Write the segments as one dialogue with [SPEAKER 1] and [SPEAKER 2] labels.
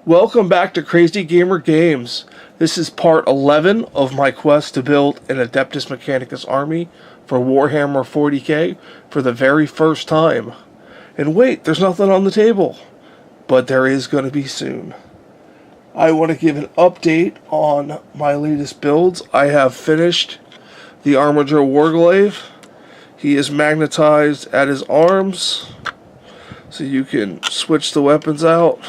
[SPEAKER 1] Welcome back to Crazy Gamer Games. This is part 11 of my quest to build an Adeptus Mechanicus army for Warhammer 40k for the very first time. And wait, there's nothing on the table. But there is going to be soon. I want to give an update on my latest builds. I have finished the Armiger Warglaive. He is magnetized at his arms, so you can switch the weapons out.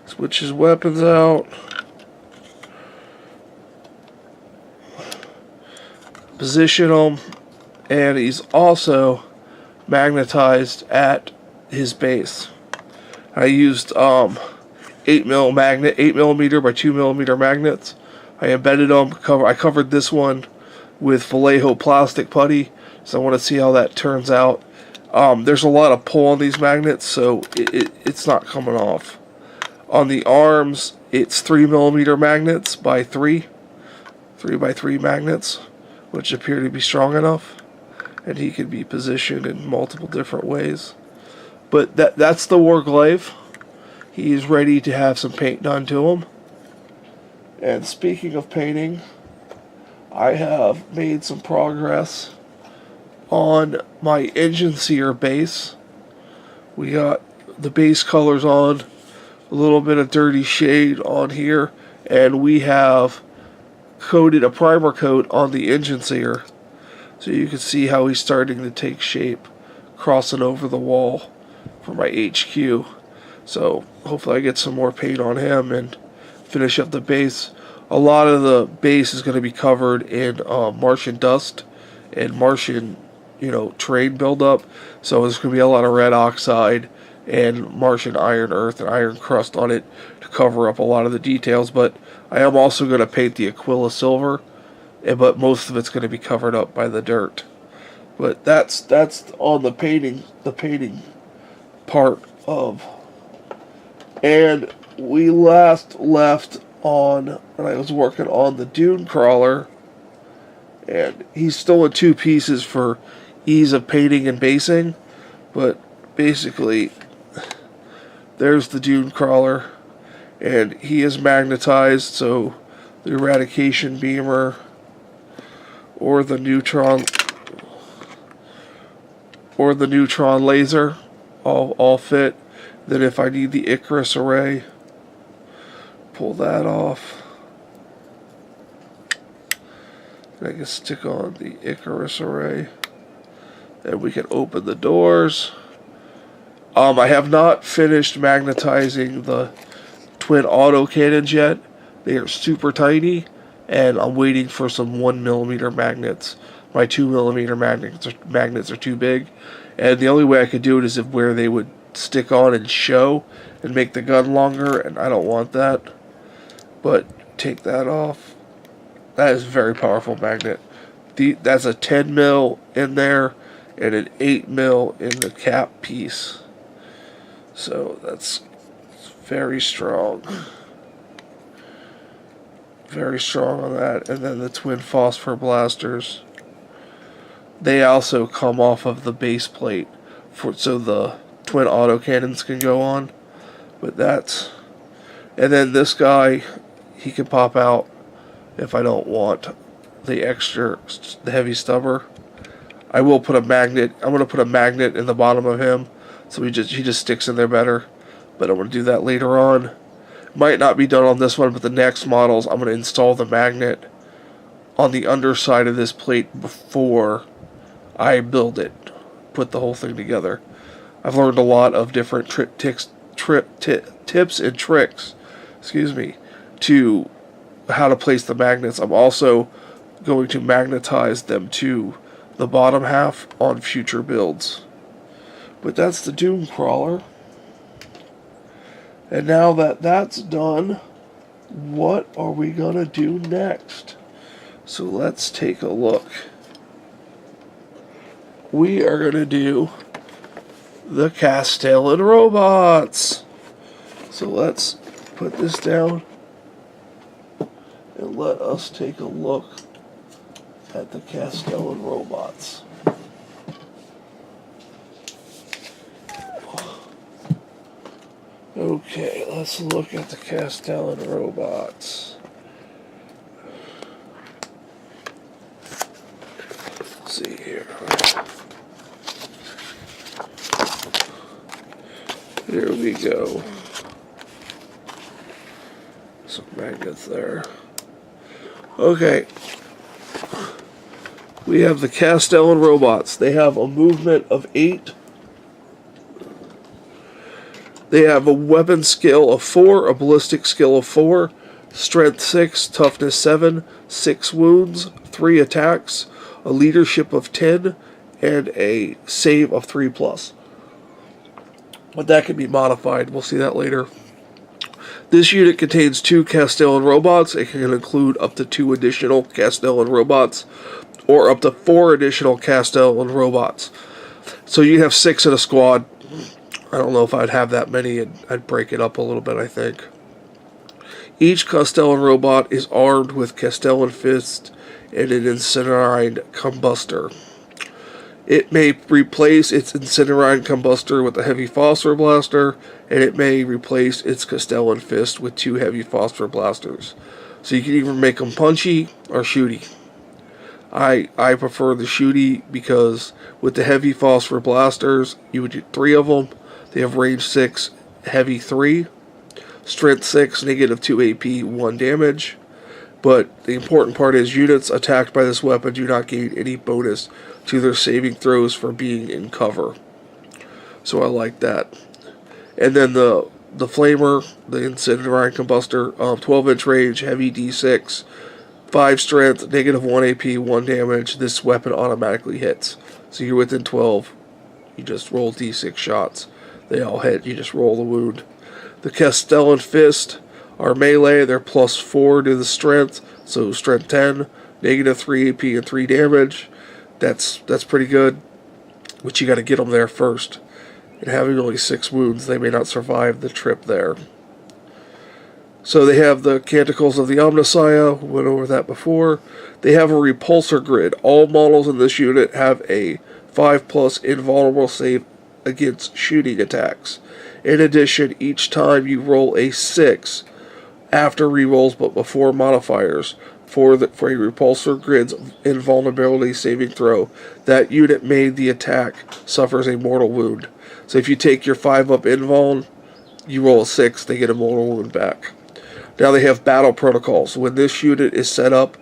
[SPEAKER 1] Switch his weapons out. Position him. And he's also magnetized at his base. I used 8mm magnet, 8mm by 2mm magnets. I embedded them. I covered this one with Vallejo plastic putty, so I want to see how that turns out. There's a lot of pull on these magnets, so it's not coming off. On the arms, it's 3mm magnets by 3x3 magnets, which appear to be strong enough, and he can be positioned in multiple different ways. But that's the Warglaive. He is ready to have some paint done to him. And speaking of painting, I have made some progress on my engine sear base. We got the base colors on, a little bit of dirty shade on here, and we have coated a primer coat on the engine sear, so you can see how he's starting to take shape, crossing over the wall for my HQ. So hopefully I get some more paint on him and finish up the base. A lot of the base is going to be covered in Martian dust and Martian, terrain buildup. So there's going to be a lot of red oxide and Martian iron earth and iron crust on it to cover up a lot of the details. But I am also going to paint the Aquila silver, but most of it's going to be covered up by the dirt. But that's on the painting part of. And we last left on when I was working on the Dune Crawler, and he's still in two pieces for ease of painting and basing, but basically there's the Dune Crawler, and he is magnetized, so the eradication beamer or the neutron laser all fit. Then if I need the Icarus array, pull that off. I can stick on the Icarus array. And we can open the doors. I have not finished magnetizing the twin autocannons yet. They are super tiny, and I'm waiting for some 1mm magnets. My 2mm magnets are too big, and the only way I could do it is where they would stick on and show and make the gun longer, and I don't want that. But take that off. That is a very powerful magnet. That's a 10mm in there and an 8mm in the cap piece. So that's very strong. Very strong on that. And then the twin phosphor blasters. They also come off of the base plate so the twin autocannons can go on. But that's... And then this guy, he can pop out if I don't want the heavy stubber. I will put a magnet. I'm going to put a magnet in the bottom of him, so he just sticks in there better. But I'm going to do that later on. Might not be done on this one, but the next models, I'm going to install the magnet on the underside of this plate before I build it. Put the whole thing together. I've learned a lot of different tips and tricks, to how to place the magnets. I'm also going to magnetize them to the bottom half on future builds. But that's the Dune Crawler. And now that that's done, what are we going to do next? So let's take a look. We are going to do the Castellan robots. So let's put this down and let us take a look at the Castellan robots. Okay, let's look at the Castellan robots. Let's see here. Here we go. Some magnets there. Okay. We have the Castellan robots. They have a movement of 8. They have a weapon skill of 4, a ballistic skill of 4, strength 6, toughness 7, 6 wounds, 3 attacks, a leadership of 10, and a save of 3+. But that can be modified. We'll see that later. This unit contains 2 Castellan robots. It can include up to 2 additional Castellan robots, or up to 4 additional Castellan robots. So you have 6 in a squad. I don't know if I'd have that many. I'd break it up a little bit, I think. Each Castellan robot is armed with Castellan Fist and an Incinerine Combustor. It may replace its Incinerine Combustor with a Heavy Phosphor Blaster, and it may replace its Castellan Fist with 2 Heavy Phosphor Blasters. So you can either make them punchy or shooty. I prefer the shooty because with the Heavy Phosphor Blasters, you would do 3 of them. They have range 6, heavy 3, strength 6, negative 2 AP, 1 damage. But the important part is units attacked by this weapon do not gain any bonus to their saving throws for being in cover. So I like that. And then the Flamer, the Incinerine Combustor, 12-inch range, heavy D6, 5 strength, negative 1 AP, 1 damage. This weapon automatically hits. So you're within 12. You just roll D6 shots. They all hit. You just roll the wound. The Castellan Fist are melee. They're +4 to the strength. So strength 10, negative 3 AP and 3 damage. That's pretty good. But you got to get them there first. And having only 6 wounds, they may not survive the trip there. So they have the Canticles of the Omnissiah. Went over that before. They have a repulsor grid. All models in this unit have a 5+ invulnerable save against shooting attacks. In addition, each time you roll a 6 after rerolls but before modifiers for a repulsor grid's invulnerability saving throw, that unit made the attack suffers a mortal wound. So if you take your 5-up invuln, you roll a 6, they get a mortal wound back. Now they have battle protocols. When this unit is set up,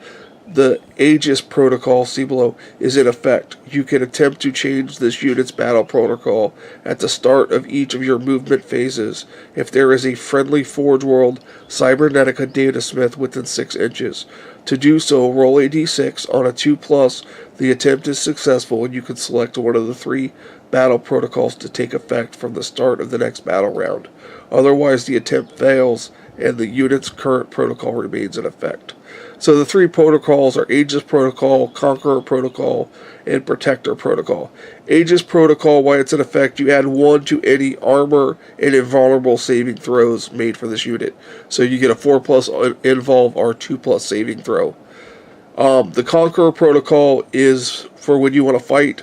[SPEAKER 1] the Aegis protocol, see below, is in effect. You can attempt to change this unit's battle protocol at the start of each of your movement phases if there is a friendly Forge World Cybernetica datasmith within 6 inches. To do so, roll a d6. On a 2+, the attempt is successful and you can select one of the 3 battle protocols to take effect from the start of the next battle round. Otherwise, the attempt fails and the unit's current protocol remains in effect. So the 3 protocols are Aegis Protocol, Conqueror Protocol, and Protector Protocol. Aegis Protocol, while it's in effect, you add 1 to any armor and invulnerable saving throws made for this unit. So you get a 4+ invuln or 2+ saving throw. The Conqueror Protocol is for when you want to fight.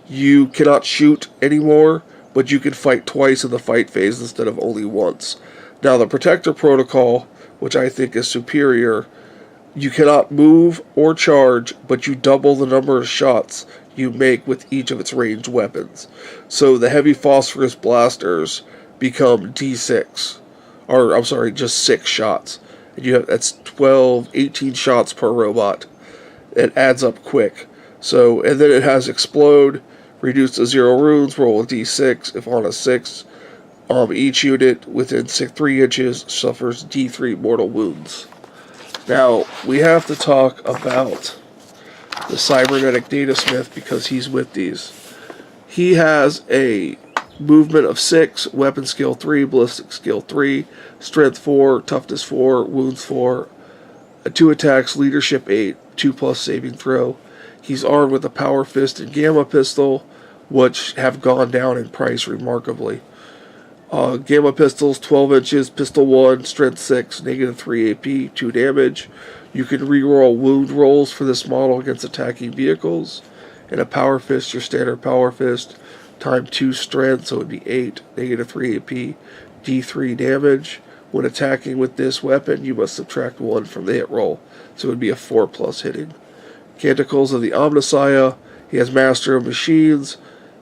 [SPEAKER 1] You cannot shoot anymore, but you can fight twice in the fight phase instead of only once. Now the Protector Protocol, which I think is superior, you cannot move or charge, but you double the number of shots you make with each of its ranged weapons. So the Heavy Phosphorus Blasters become D6. Or, I'm sorry, just 6 shots. And that's 12, 18 shots per robot. It adds up quick. So, and then it has Explode, reduce to 0 wounds, roll a D6. If on a 6, each unit within 3 inches suffers D3 mortal wounds. Now, we have to talk about the Cybernetic Datasmith because he's with these. He has a movement of 6, weapon skill 3, ballistic skill 3, strength 4, toughness 4, wounds 4, 2 attacks, leadership 8, 2+ saving throw. He's armed with a power fist and gamma pistol, which have gone down in price remarkably. Gamma pistols, 12 inches, pistol 1, strength 6, negative 3 AP, 2 damage. You can reroll wound rolls for this model against attacking vehicles. And a power fist, your standard power fist, time 2 strength, so it would be 8, negative 3 AP, D3 damage. When attacking with this weapon, you must subtract 1 from the hit roll, so it would be a 4+ hitting. Canticles of the Omnissiah. He has Master of Machines.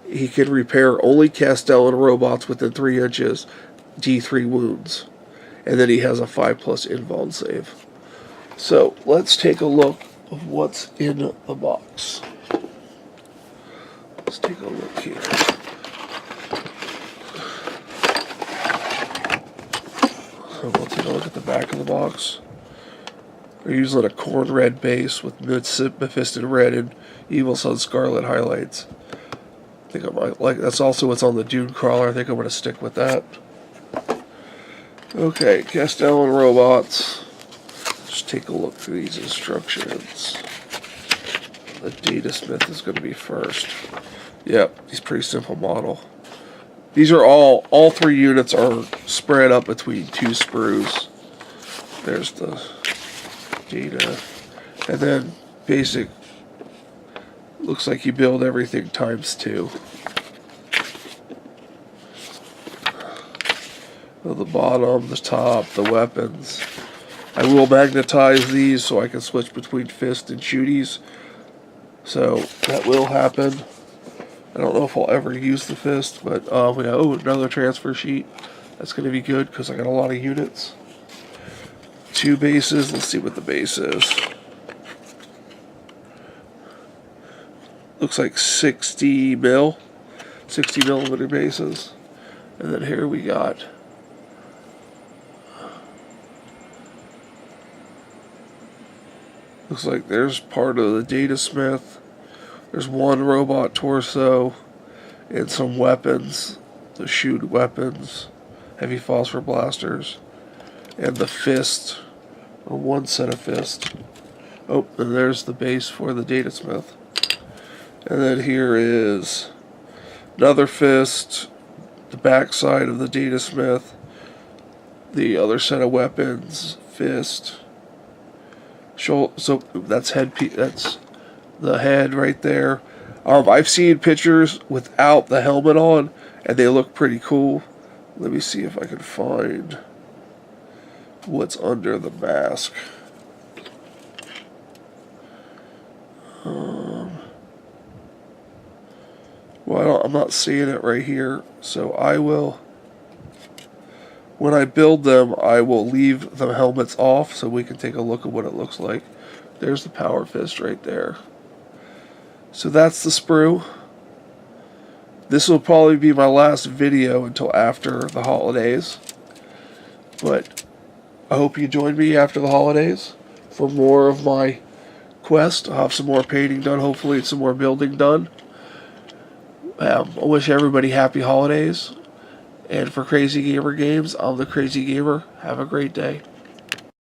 [SPEAKER 1] He can repair only Castellan robots within 3 inches, D3 wounds. And then he has a 5+ invuln save. So let's take a look of what's in the box. Let's take a look here. So we'll take a look at the back of the box. We're using a corn red base with Mephiston red and Evil Sun Scarlet highlights. I think I might like that's also what's on the Dune Crawler. I think I'm going to stick with that. Okay, Castellan robots. Just take a look through these instructions. The Data Smith is going to be first. Yep, he's a pretty simple model. These are all 3 units are spread up between 2 sprues. There's the data. And then basic, looks like you build everything times 2. So the bottom, the top, the weapons. I will magnetize these so I can switch between fist and shooties. So that will happen. I don't know if I'll ever use the fist, but we got another transfer sheet. That's going to be good because I got a lot of units. 2 bases. Let's see what the base is. Looks like 60 millimeter bases. And then here we got looks like there's part of the Data Smith. There's 1 robot torso and some weapons, the shoot weapons, heavy phosphor blasters, and the fist, or 1 set of fist. Oh, and there's the base for the Data Smith. And then here is another fist, the backside of the Data Smith, the other set of weapons, fist. So that's that's the head right there. I've seen pictures without the helmet on, and they look pretty cool. Let me see if I can find what's under the mask. Well, I'm not seeing it right here, so I will, when I build them, I will leave the helmets off so we can take a look at what it looks like. There's the power fist right there. So that's the sprue. This will probably be my last video until after the holidays. But I hope you join me after the holidays for more of my quest. I'll have some more painting done, hopefully, and some more building done. I wish everybody happy holidays. And for Crazy Gamer Games, I'm the Crazy Gamer. Have a great day.